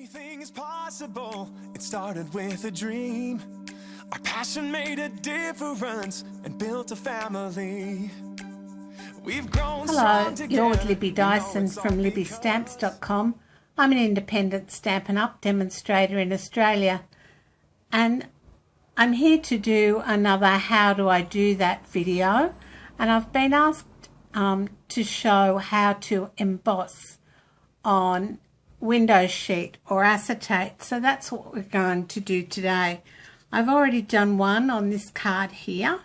Anything is possible. It started with a dream. Our passion made a difference and built a family. We've grown. Hello, you're with Libby Dyson from libbystamps.com. I'm an independent Stampin' Up demonstrator in Australia, and I'm here to do another How Do I Do That video, and I've been asked to show how to emboss on window sheet or acetate, so that's what we're going to do today. I've already done one on this card here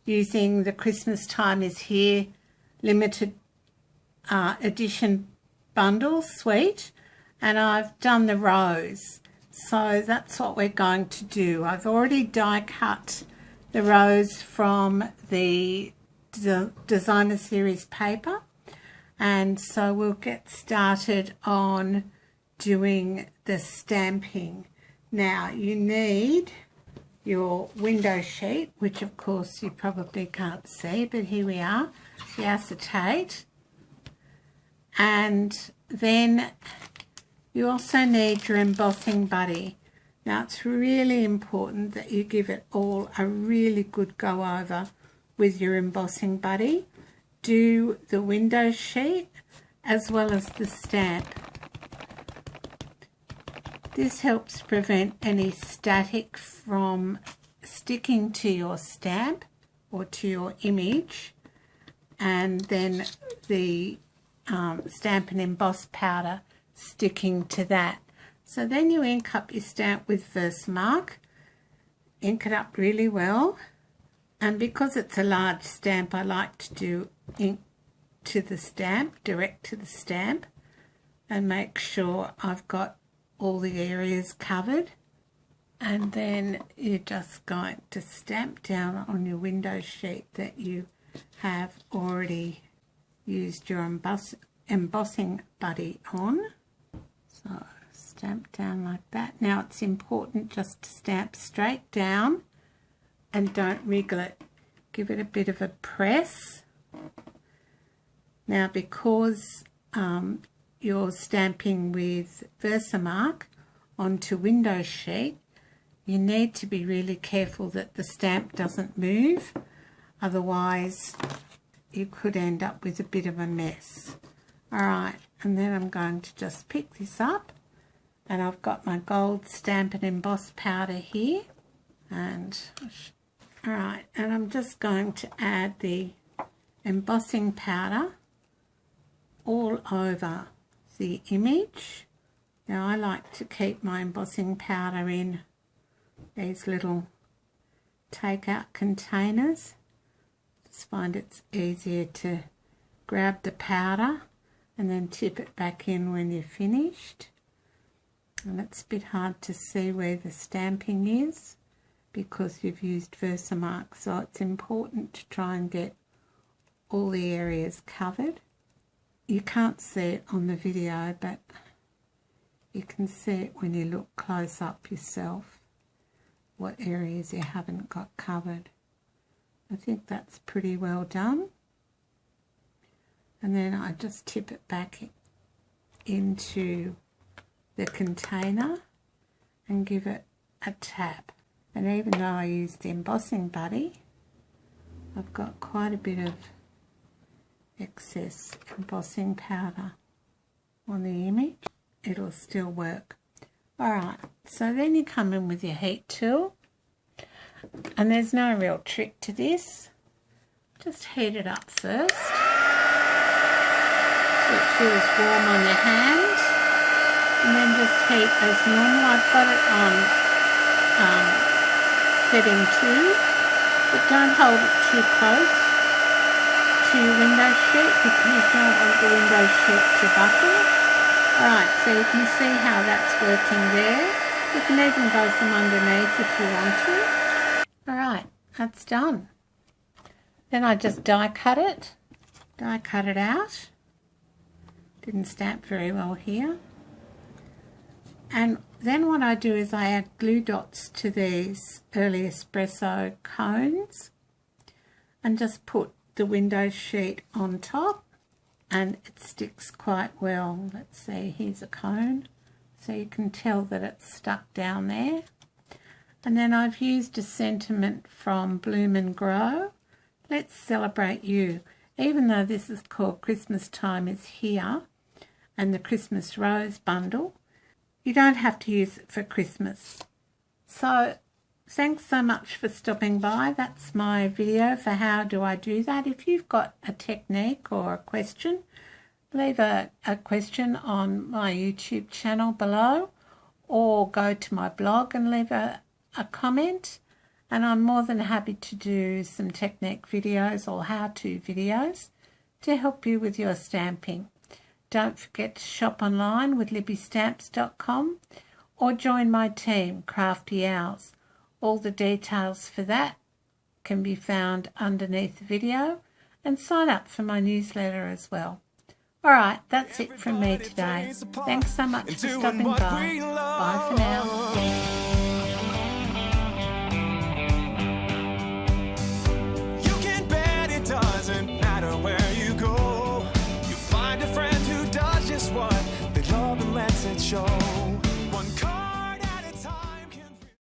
using the Christmas Time Is Here limited edition bundle suite, and I've done the rose, so that's what we're going to do. I've already die cut the rose from the designer series paper, and so we'll get started on doing the stamping. Now you need your window sheet, which of course you probably can't see, but here we are, the acetate, and then you also need your embossing buddy. Now it's really important that you give it all a really good go over with your embossing buddy. Do the window sheet as well as the stamp. This helps prevent any static from sticking to your stamp or to your image, and then the stamp and emboss powder sticking to that. So then you ink up your stamp with Versamark, ink it up really well, and because it's a large stamp, I like to do ink to the stamp, direct to the stamp, and make sure I've got all the areas covered. And then you're just going to stamp down on your window sheet that you have already used your embossing buddy on. So stamp down like that. Now it's important just to stamp straight down and don't wriggle it. Give it a bit of a press. Now because you're stamping with Versamark onto window sheet, you need to be really careful that the stamp doesn't move, otherwise you could end up with a bit of a mess. Alright, and then I'm going to just pick this up, and I've got my gold stamp and emboss powder here, and alright, and I'm just going to add the embossing powder all over the image. Now I like to keep my embossing powder in these little take-out containers. Just find it's easier to grab the powder and then tip it back in when you're finished. And it's a bit hard to see where the stamping is because you've used Versamark, so it's important to try and get all the areas covered. You can't see it on the video, but you can see it when you look close up yourself, what areas you haven't got covered. I think that's pretty well done. And then I just tip it back into the container and give it a tap. And even though I used the embossing buddy, I've got quite a bit of excess embossing powder on the image. It'll still work. Alright, so then you come in with your heat tool, and there's no real trick to this. Just heat it up first so it feels warm on your hand, and then just heat as normal. I've got it on setting 2, but don't hold it too close to your window sheet because you don't want the window sheet to buckle. Alright, so you can see how that's working there. You can even go from underneath if you want to. Alright, that's done. Then I just die cut it out. Didn't stamp very well here. And then what I do is I add glue dots to these early espresso cones and just put the window sheet on top, and it sticks quite well. Let's see, here's a cone. so you can tell that it's stuck down there. And then I've used a sentiment from Bloom and Grow. Let's celebrate you. Even though this is called Christmas Time is Here and the Christmas Rose bundle, you don't have to use it for Christmas. So thanks so much for stopping by. That's my video for how do I do that. If you've got a technique or a question, leave a question on my YouTube channel below, or go to my blog and leave a comment, and I'm more than happy to do some technique videos or how-to videos to help you with your stamping. Don't forget to shop online with libbystamps.com or join my team, Crafty Owls. All the details for that can be found underneath the video, and sign up for my newsletter as well. Alright, that's it from me today. Thanks so much for stopping by. Bye for now. Doesn't matter where you go, you find a friend who does just what they love and lets it show.